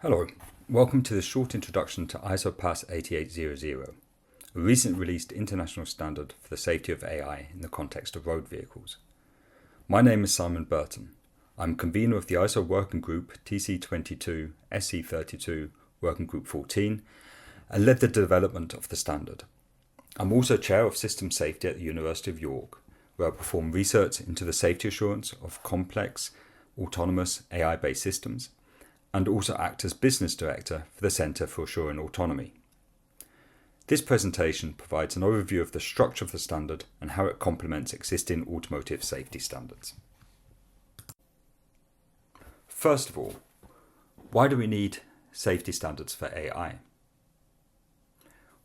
Hello, welcome to this short introduction to ISO PAS 8800, a recently released international standard for the safety of AI in the context of road vehicles. My name is Simon Burton. I'm convener of the ISO Working Group TC22 SC32 Working Group 14 and led the development of the standard. I'm also chair of System Safety at the University of York, where I perform research into the safety assurance of complex, autonomous AI-based systems, and also act as business director for the Centre for Assuring Autonomy. This presentation provides an overview of the structure of the standard and how it complements existing automotive safety standards. First of all, why do we need safety standards for AI?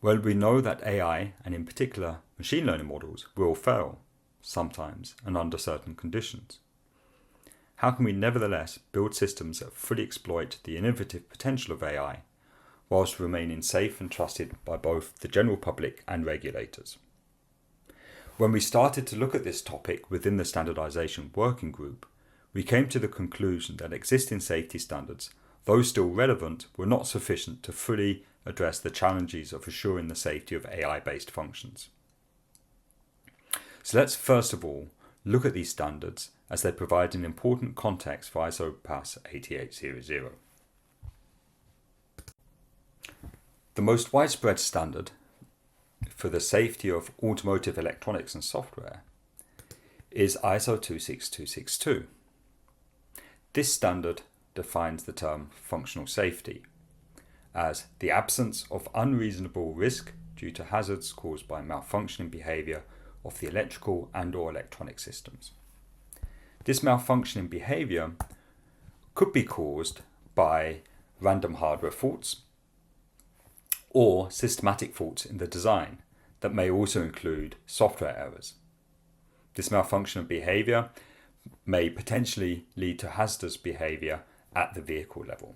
Well, we know that AI, and in particular machine learning models, will fail sometimes and under certain conditions. How can we nevertheless build systems that fully exploit the innovative potential of AI, whilst remaining safe and trusted by both the general public and regulators? When we started to look at this topic within the Standardization Working Group, we came to the conclusion that existing safety standards, though still relevant, were not sufficient to fully address the challenges of assuring the safety of AI-based functions. So let's first of all look at these standards as they provide an important context for ISO PAS 8800. The most widespread standard for the safety of automotive electronics and software is ISO 26262. This standard defines the term functional safety as the absence of unreasonable risk due to hazards caused by malfunctioning behavior of the electrical and/or electronic systems. This malfunctioning behavior could be caused by random hardware faults or systematic faults in the design that may also include software errors. This malfunctioning behavior may potentially lead to hazardous behavior at the vehicle level.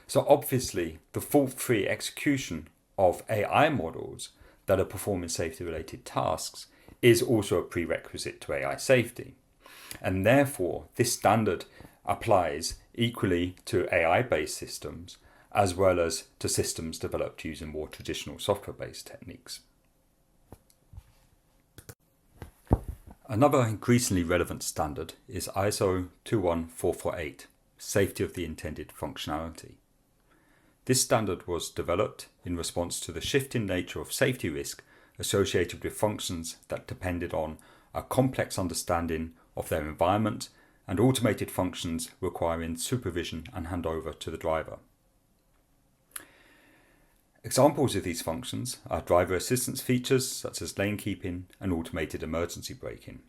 So obviously, the fault-free execution of AI models that are performing safety-related tasks is also a prerequisite to AI safety. And therefore, this standard applies equally to AI-based systems as well as to systems developed using more traditional software-based techniques. Another increasingly relevant standard is ISO 21448, Safety of the Intended Functionality. This standard was developed in response to the shifting nature of safety risk associated with functions that depended on a complex understanding of their environment and automated functions requiring supervision and handover to the driver. Examples of these functions are driver assistance features such as lane keeping and automated emergency braking.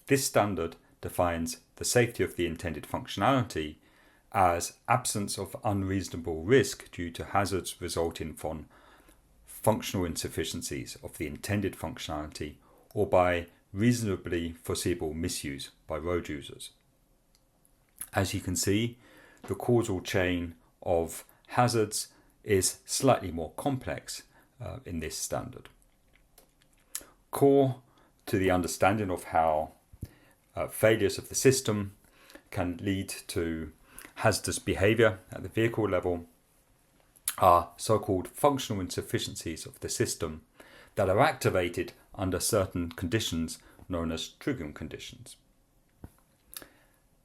This standard defines the safety of the intended functionality as absence of unreasonable risk due to hazards resulting from functional insufficiencies of the intended functionality or by reasonably foreseeable misuse by road users. As you can see, the causal chain of hazards is slightly more complex in this standard. Core to the understanding of how failures of the system can lead to hazardous behavior at the vehicle level are so-called functional insufficiencies of the system that are activated under certain conditions known as triggering conditions.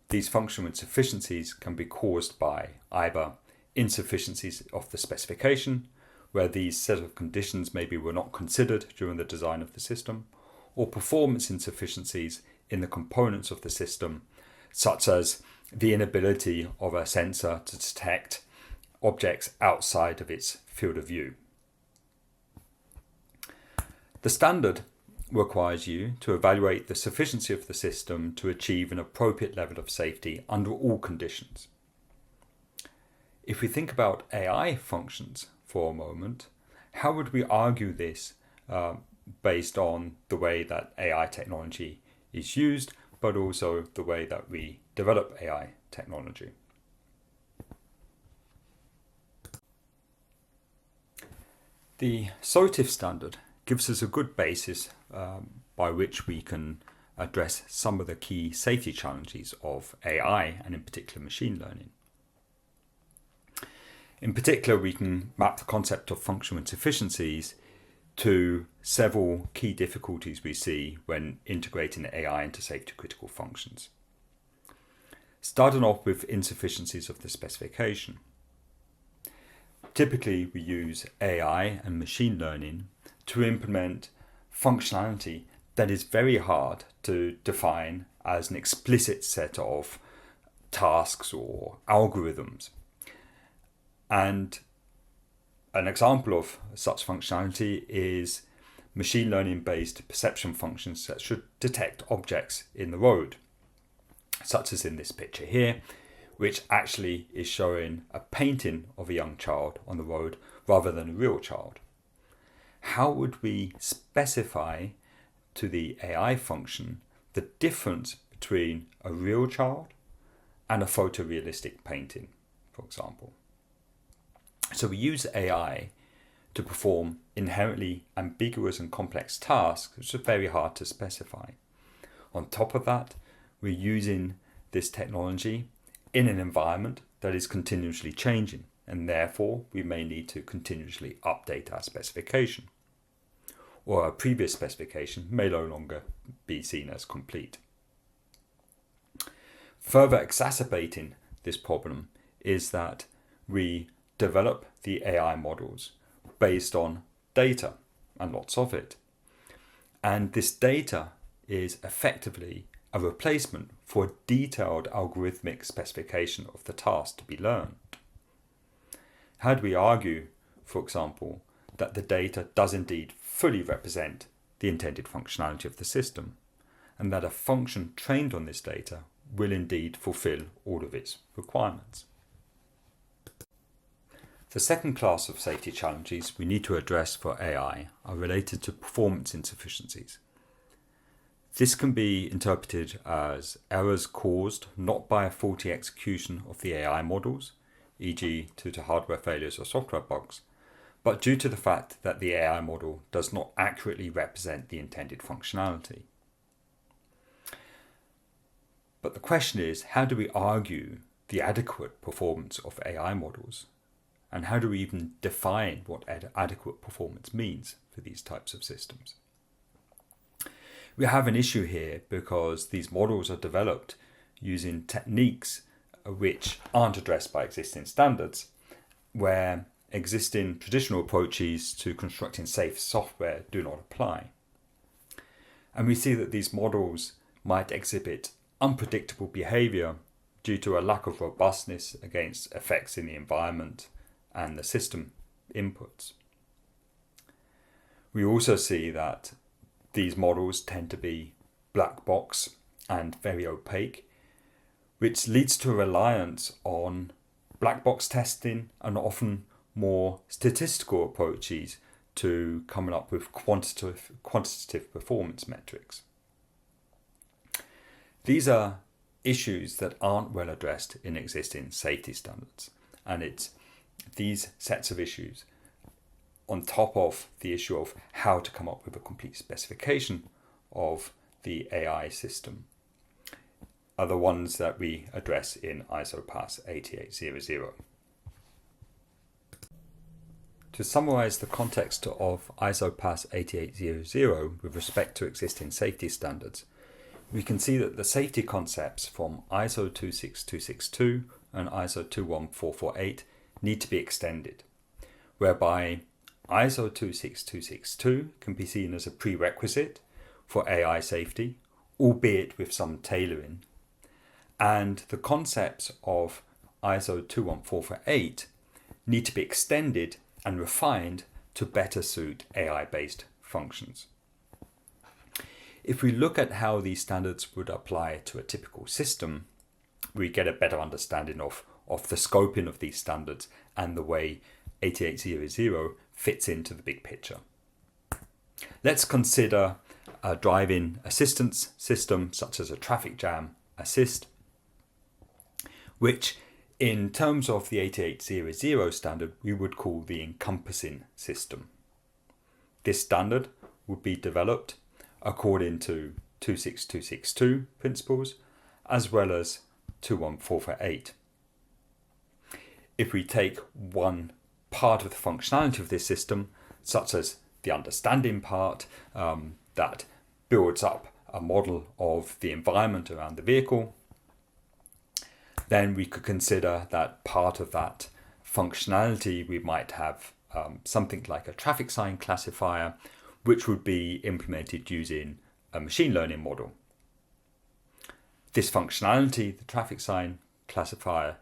These functional insufficiencies can be caused by either insufficiencies of the specification, where these set of conditions maybe were not considered during the design of the system, or performance insufficiencies in the components of the system, such as the inability of a sensor to detect objects outside of its field of view. The standard requires you to evaluate the sufficiency of the system to achieve an appropriate level of safety under all conditions. If we think about AI functions for a moment, how would we argue this based on the way that AI technology is used, but also the way that we develop AI technology? The SOTIF standard gives us a good basis by which we can address some of the key safety challenges of AI and in particular machine learning. In particular, we can map the concept of functional insufficiencies to several key difficulties we see when integrating AI into safety critical functions. Starting off with insufficiencies of the specification. Typically, we use AI and machine learning to implement functionality that is very hard to define as an explicit set of tasks or algorithms. And an example of such functionality is machine learning based perception functions that should detect objects in the road, such as in this picture here, which actually is showing a painting of a young child on the road rather than a real child. How would we specify to the AI function the difference between a real child and a photorealistic painting, for example? So we use AI to perform inherently ambiguous and complex tasks, which are very hard to specify. On top of that, we're using this technology in an environment that is continuously changing, and therefore we may need to continuously update our specification, or our previous specification may no longer be seen as complete. Further exacerbating this problem is that we develop the AI models based on data, and lots of it. And this data is effectively a replacement for a detailed algorithmic specification of the task to be learned. How do we argue, for example, that the data does indeed fully represent the intended functionality of the system, and that a function trained on this data will indeed fulfill all of its requirements? The second class of safety challenges we need to address for AI are related to performance insufficiencies. This can be interpreted as errors caused not by a faulty execution of the AI models, e.g. due to hardware failures or software bugs, but due to the fact that the AI model does not accurately represent the intended functionality. But the question is, how do we argue the adequate performance of AI models? And how do we even define what adequate performance means for these types of systems? We have an issue here because these models are developed using techniques which aren't addressed by existing standards, where existing traditional approaches to constructing safe software do not apply. And we see that these models might exhibit unpredictable behavior due to a lack of robustness against effects in the environment and the system inputs. We also see that these models tend to be black box and very opaque, which leads to a reliance on black box testing and often more statistical approaches to coming up with quantitative performance metrics. These are issues that aren't well addressed in existing safety standards, and it's these sets of issues, on top of the issue of how to come up with a complete specification of the AI system, are the ones that we address in ISO PAS 8800. To summarize the context of ISO PAS 8800 with respect to existing safety standards, we can see that the safety concepts from ISO 26262 and ISO 21448 need to be extended, whereby ISO 26262 can be seen as a prerequisite for AI safety, albeit with some tailoring, and the concepts of ISO 21448 need to be extended and refined to better suit AI-based functions. If we look at how these standards would apply to a typical system, we get a better understanding of the scoping of these standards and the way 8800 fits into the big picture. Let's consider a driving assistance system such as a traffic jam assist, which in terms of the 8800 standard we would call the encompassing system. This standard would be developed according to 26262 principles, as well as 21448. If we take one part of the functionality of this system, such as the understanding part that builds up a model of the environment around the vehicle, then we could consider that part of that functionality we might have something like a traffic sign classifier, which would be implemented using a machine learning model. This functionality, the traffic sign classifier,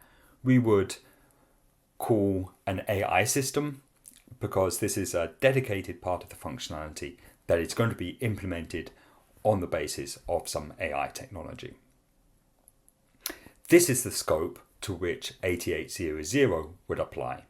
we would call an AI system, because this is a dedicated part of the functionality that is going to be implemented on the basis of some AI technology. This is the scope to which 8800 would apply.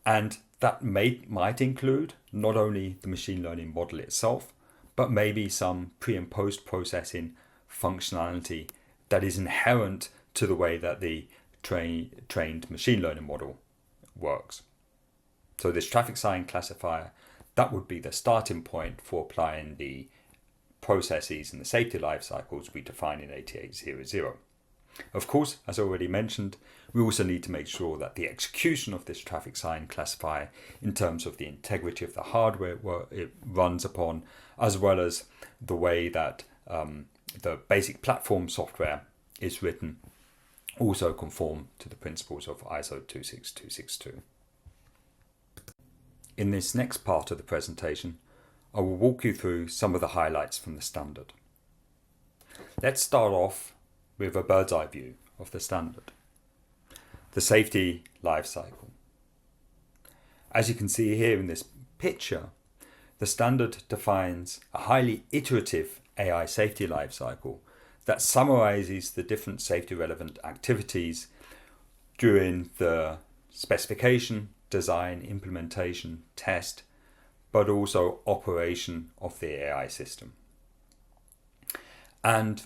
And that might include not only the machine learning model itself, but maybe some pre and post processing functionality that is inherent to the way that the trained machine learning model works. So this traffic sign classifier, that would be the starting point for applying the processes and the safety life cycles we define in 8800. Of course, as already mentioned, we also need to make sure that the execution of this traffic sign classifier in terms of the integrity of the hardware it runs upon, as well as the way that the basic platform software is written, also conform to the principles of ISO 26262. In this next part of the presentation, I will walk you through some of the highlights from the standard. Let's start off with a bird's eye view of the standard. The safety life cycle. As you can see here in this picture, the standard defines a highly iterative AI safety life cycle that summarizes the different safety relevant activities during the specification, design, implementation, test, but also operation of the AI system. And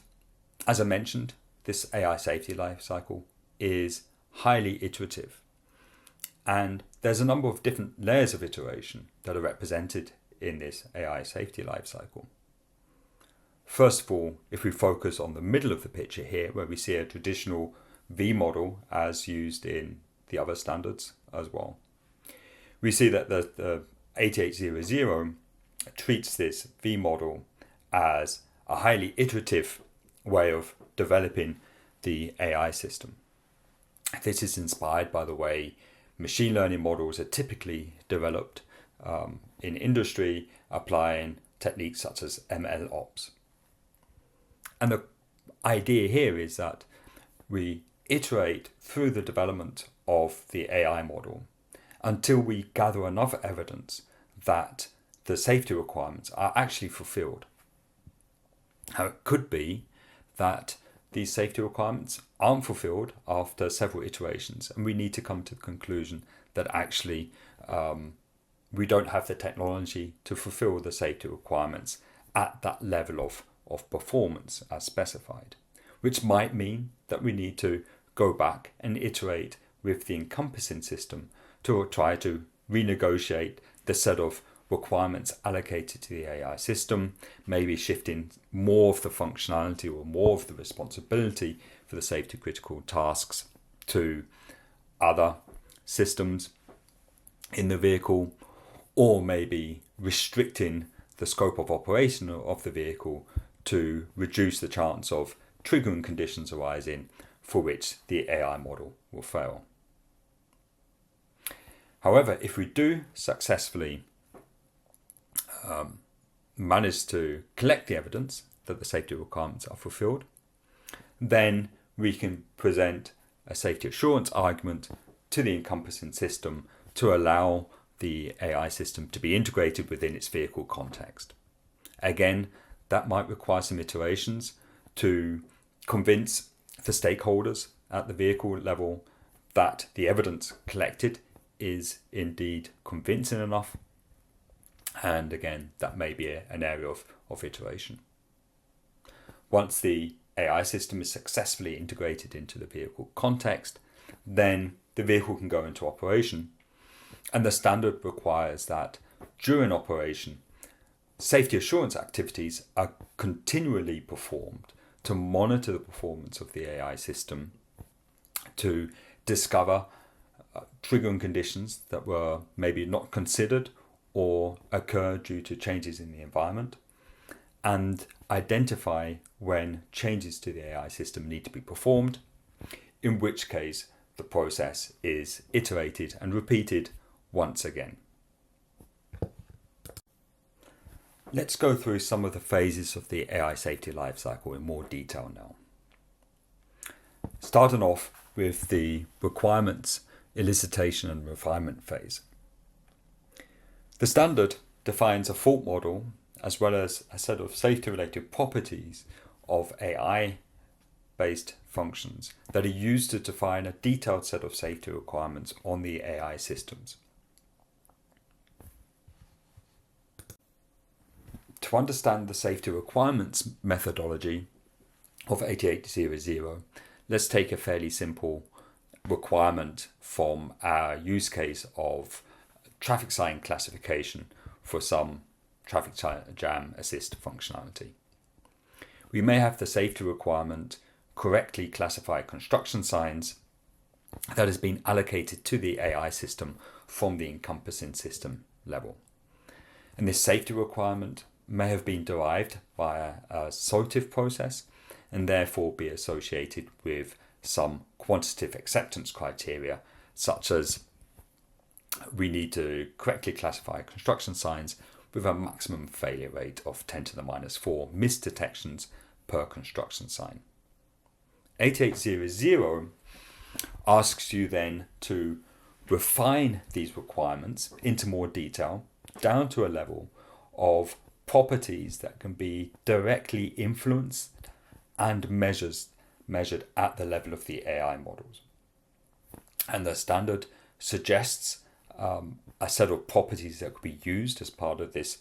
as I mentioned, this AI safety life cycle is highly iterative. And there's a number of different layers of iteration that are represented in this AI safety life cycle. First of all, if we focus on the middle of the picture here, where we see a traditional V model as used in the other standards as well, we see that the 8800 treats this V model as a highly iterative way of developing the AI system. This is inspired by the way machine learning models are typically developed in industry, applying techniques such as ML ops. And the idea here is that we iterate through the development of the AI model until we gather enough evidence that the safety requirements are actually fulfilled. Now, it could be that these safety requirements aren't fulfilled after several iterations, and we need to come to the conclusion that actually we don't have the technology to fulfill the safety requirements at that level of performance as specified, which might mean that we need to go back and iterate with the encompassing system to try to renegotiate the set of requirements allocated to the AI system, maybe shifting more of the functionality or more of the responsibility for the safety critical tasks to other systems in the vehicle, or maybe restricting the scope of operation of the vehicle to reduce the chance of triggering conditions arising for which the AI model will fail. However, if we do successfully manage to collect the evidence that the safety requirements are fulfilled, then we can present a safety assurance argument to the encompassing system to allow the AI system to be integrated within its vehicle context. Again, that might require some iterations to convince the stakeholders at the vehicle level that the evidence collected is indeed convincing enough. And again, that may be an area of iteration. Once the AI system is successfully integrated into the vehicle context, then the vehicle can go into operation. And the standard requires that during operation, Safety assurance activities are continually performed to monitor the performance of the AI system, to discover triggering conditions that were maybe not considered or occur due to changes in the environment, and identify when changes to the AI system need to be performed, in which case the process is iterated and repeated once again. Let's go through some of the phases of the AI safety lifecycle in more detail now. Starting off with the requirements, elicitation and refinement phase. The standard defines a fault model as well as a set of safety-related properties of AI-based functions that are used to define a detailed set of safety requirements on the AI systems. To understand the safety requirements methodology of 8800, let's take a fairly simple requirement from our use case of traffic sign classification for some traffic jam assist functionality. We may have the safety requirement correctly classify construction signs that has been allocated to the AI system from the encompassing system level. And this safety requirement may have been derived via a SOTIF process and therefore be associated with some quantitative acceptance criteria, such as we need to correctly classify construction signs with a maximum failure rate of 10 to the minus 4 misdetections per construction sign. 8800 asks you then to refine these requirements into more detail down to a level of properties that can be directly influenced and measured at the level of the AI models. And the standard suggests a set of properties that could be used as part of this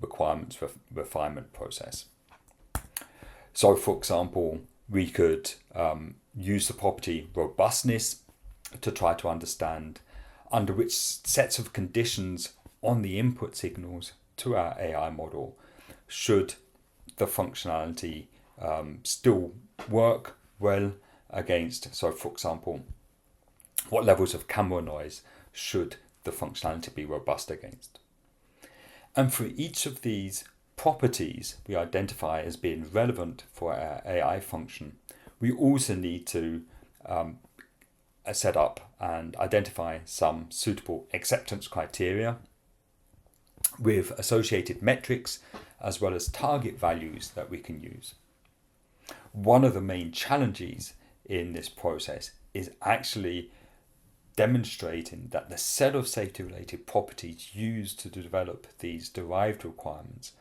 requirements refinement process. So, for example, we could use the property robustness to try to understand under which sets of conditions on the input signals to our AI model should the functionality still work well against. So, for example, what levels of camera noise should the functionality be robust against? And for each of these properties we identify as being relevant for our AI function, we also need to set up and identify some suitable acceptance criteria with associated metrics as well as target values that we can use. One of the main challenges in this process is actually demonstrating that the set of safety-related properties used to develop these derived requirements,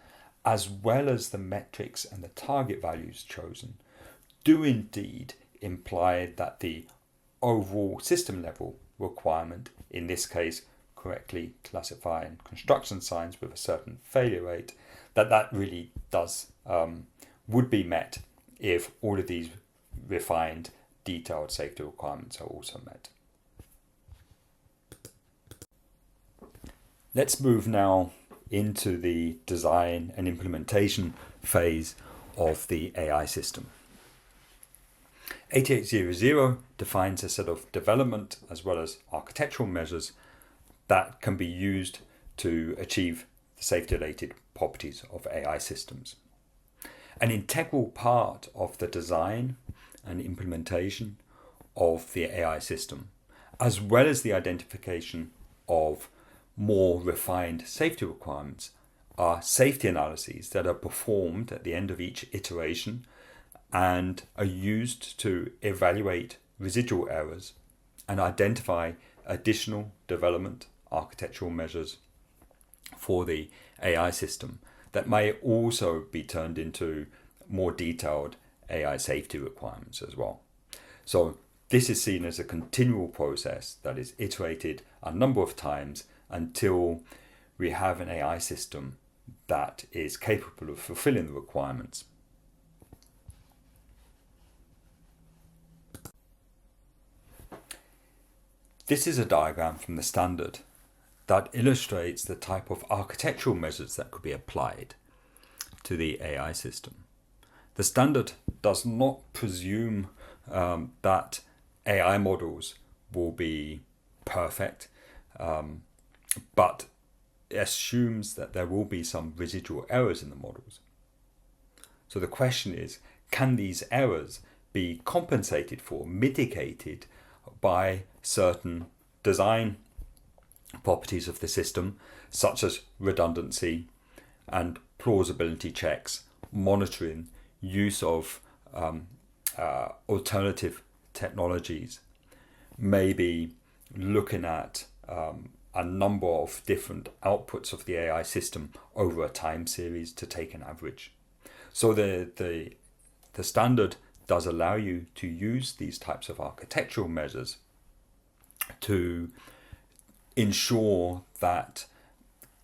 as well as the metrics and the target values chosen, do indeed imply that the overall system level requirement, in this case correctly classifying construction signs with a certain failure rate, that really does would be met if all of these refined detailed safety requirements are also met. Let's move now into the design and implementation phase of the AI system. 8800 defines a set of development as well as architectural measures that can be used to achieve the safety-related properties of AI systems. An integral part of the design and implementation of the AI system, as well as the identification of more refined safety requirements, are safety analyses that are performed at the end of each iteration and are used to evaluate residual errors and identify additional development architectural measures for the AI system that may also be turned into more detailed AI safety requirements as well. So this is seen as a continual process that is iterated a number of times until we have an AI system that is capable of fulfilling the requirements. This is a diagram from the standard, that illustrates the type of architectural measures that could be applied to the AI system. The standard does not presume that AI models will be perfect, but assumes that there will be some residual errors in the models. So the question is, can these errors be compensated for, mitigated by certain design properties of the system, such as redundancy and plausibility checks, monitoring, use of alternative technologies, maybe looking at a number of different outputs of the AI system over a time series to take an average. So the standard does allow you to use these types of architectural measures to ensure that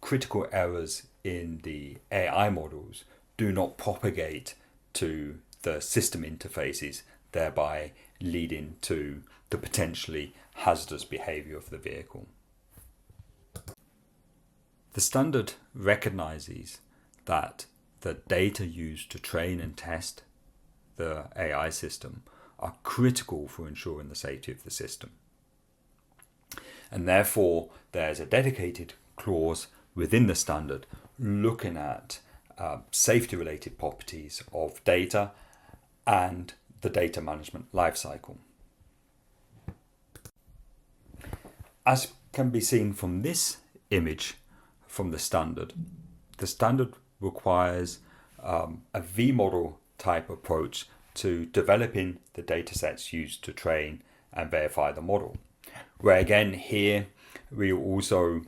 critical errors in the AI models do not propagate to the system interfaces, thereby leading to the potentially hazardous behavior of the vehicle. The standard recognizes that the data used to train and test the AI system are critical for ensuring the safety of the system. And therefore, there's a dedicated clause within the standard looking at safety-related properties of data and the data management lifecycle. As can be seen from this image from the standard requires a V-model type approach to developing the data sets used to train and verify the model. Where again here we also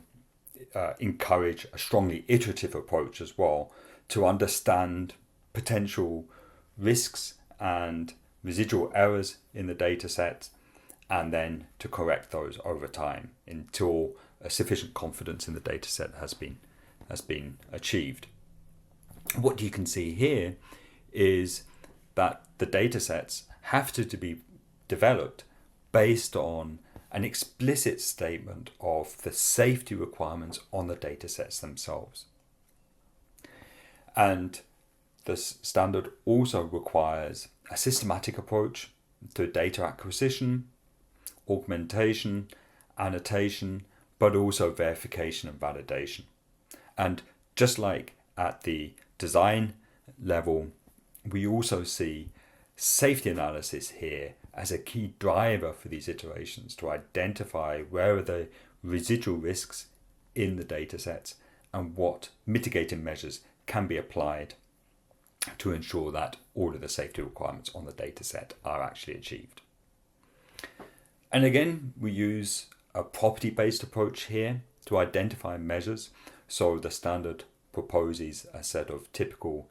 encourage a strongly iterative approach as well to understand potential risks and residual errors in the data set, and then to correct those over time until a sufficient confidence in the data set has been achieved. What you can see here is that the data sets have to be developed based on an explicit statement of the safety requirements on the data sets themselves. And the standard also requires a systematic approach to data acquisition, augmentation, annotation, but also verification and validation. And just like at the design level, we also see safety analysis here as a key driver for these iterations to identify where are the residual risks in the data sets and what mitigating measures can be applied to ensure that all of the safety requirements on the data set are actually achieved. And again, we use a property-based approach here to identify measures. So the standard proposes a set of typical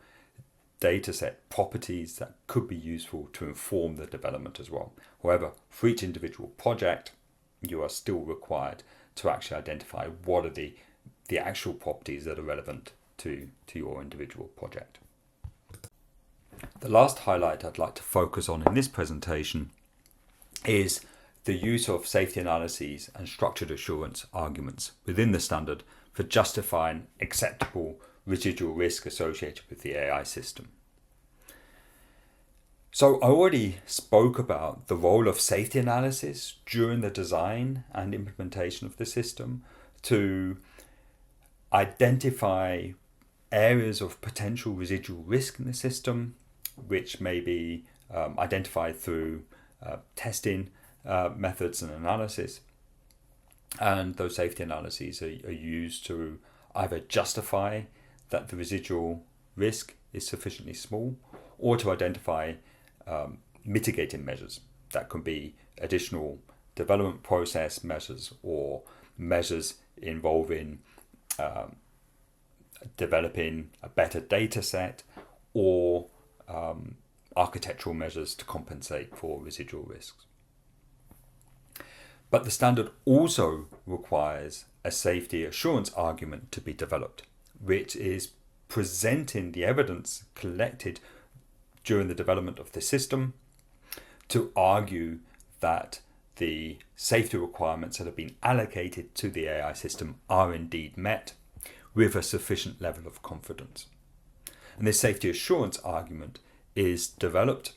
dataset properties that could be useful to inform the development as well. However, for each individual project, you are still required to actually identify what are the actual properties that are relevant to your individual project. The last highlight I'd like to focus on in this presentation is the use of safety analyses and structured assurance arguments within the standard for justifying acceptable residual risk associated with the AI system. So I already spoke about the role of safety analysis during the design and implementation of the system to identify areas of potential residual risk in the system, which may be identified through testing methods and analysis. And those safety analyses are used to either justify that the residual risk is sufficiently small, or to identify mitigating measures that can be additional development process measures or measures involving developing a better data set or architectural measures to compensate for residual risks. But the standard also requires a safety assurance argument to be developed, which is presenting the evidence collected during the development of the system to argue that the safety requirements that have been allocated to the AI system are indeed met with a sufficient level of confidence. And this safety assurance argument is developed,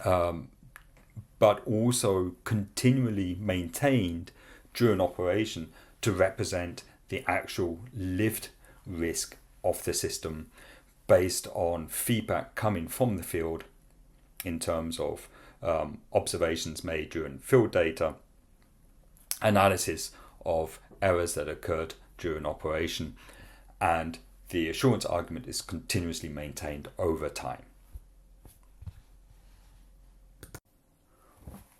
but also continually maintained during operation to represent the actual lived risk of the system based on feedback coming from the field in terms of observations made during field data, analysis of errors that occurred during operation, and the assurance argument is continuously maintained over time.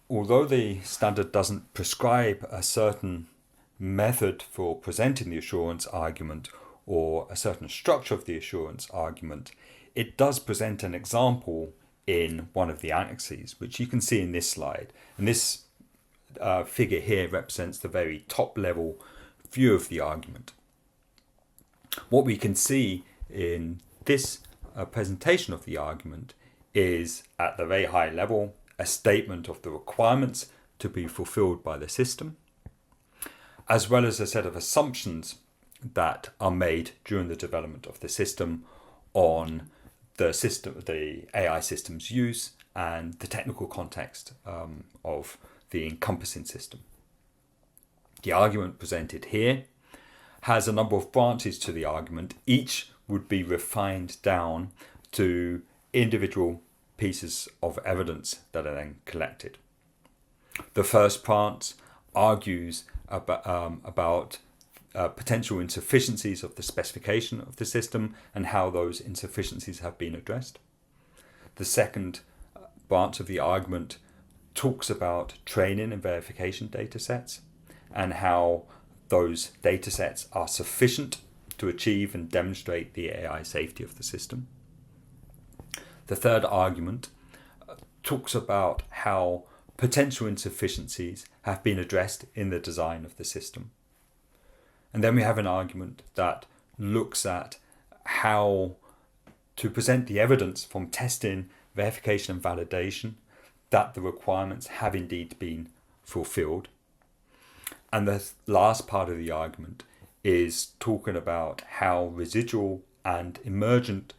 Although the standard doesn't prescribe a certain method for presenting the assurance argument or a certain structure of the assurance argument, it does present an example in one of the annexes, which you can see in this slide. And this figure here represents the very top level view of the argument. What we can see in this presentation of the argument is, at the very high level, a statement of the requirements to be fulfilled by the system, as well as a set of assumptions that are made during the development of the system on the AI system's use and the technical context of the encompassing system. The argument presented here has a number of branches to the argument. Each would be refined down to individual pieces of evidence that are then collected. The first branch argues about potential insufficiencies of the specification of the system and how those insufficiencies have been addressed. The second branch of the argument talks about training and verification data sets and how those data sets are sufficient to achieve and demonstrate the AI safety of the system. The third argument talks about how potential insufficiencies have been addressed in the design of the system. And then we have an argument that looks at how to present the evidence from testing, verification and validation that the requirements have indeed been fulfilled. And the last part of the argument is talking about how residual and emergent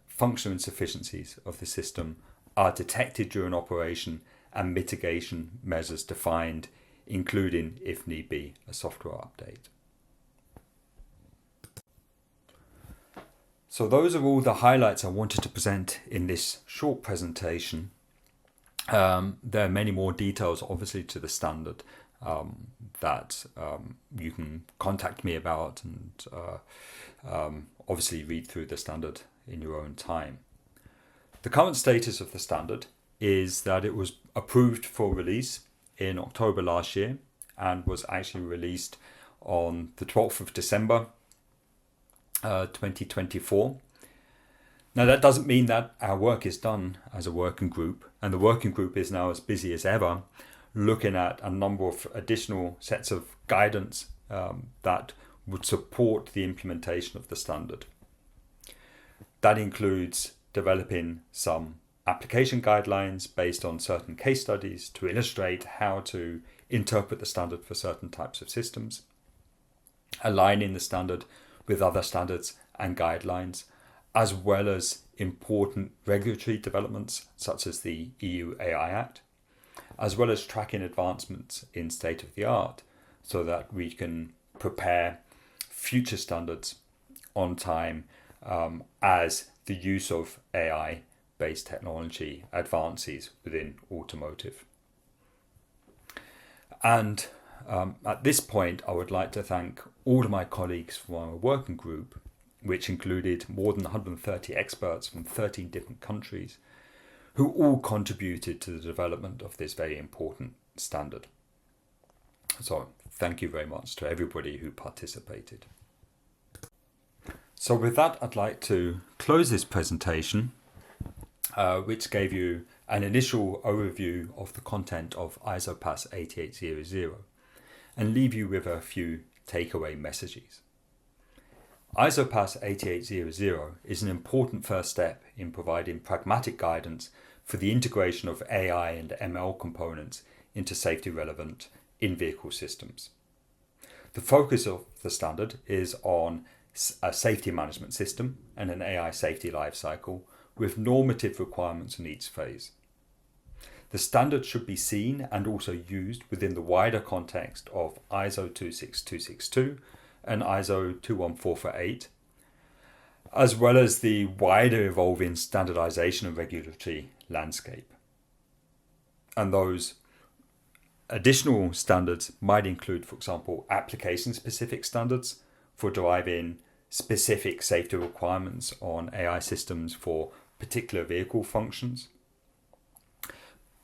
functional insufficiencies of the system are detected during operation and mitigation measures defined, including, if need be, a software update. So those are all the highlights I wanted to present in this short presentation. There are many more details, obviously, to the standard that you can contact me about and obviously read through the standard in your own time. The current status of the standard is that it was approved for release in October last year and was actually released on the 12th of December 2024. Now, that doesn't mean that our work is done as a working group, and the working group is now as busy as ever looking at a number of additional sets of guidance that would support the implementation of the standard. That includes developing some application guidelines based on certain case studies to illustrate how to interpret the standard for certain types of systems, aligning the standard with other standards and guidelines, as well as important regulatory developments such as the EU AI Act, as well as tracking advancements in state of the art so that we can prepare future standards on time as the use of AI-based technology advances within automotive. And at this point, I would like to thank all of my colleagues from our working group, which included more than 130 experts from 13 different countries, who all contributed to the development of this very important standard. So thank you very much to everybody who participated. So with that, I'd like to close this presentation, which gave you an initial overview of the content of ISO Pass 8800 and leave you with a few takeaway messages. ISO Pass 8800 is an important first step in providing pragmatic guidance for the integration of AI and ML components into safety relevant in-vehicle systems. The focus of the standard is on a safety management system and an AI safety lifecycle with normative requirements in each phase. The standard should be seen and also used within the wider context of ISO 26262 and ISO 21448, as well as the wider evolving standardization and regulatory landscape. And those additional standards might include, for example, application-specific standards for deriving specific safety requirements on AI systems for particular vehicle functions.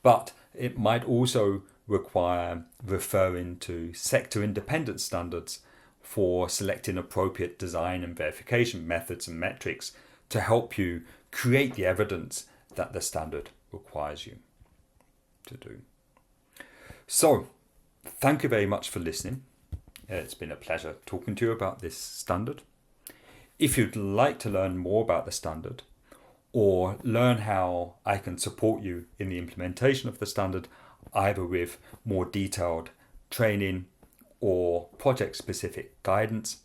But it might also require referring to sector-independent standards for selecting appropriate design and verification methods and metrics to help you create the evidence that the standard requires you to do. So, thank you very much for listening. It's been a pleasure talking to you about this standard. If you'd like to learn more about the standard or learn how I can support you in the implementation of the standard, either with more detailed training or project-specific guidance,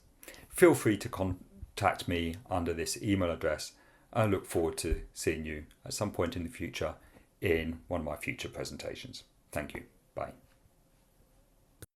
feel free to contact me under this email address. I look forward to seeing you at some point in the future in one of my future presentations. Thank you. Bye.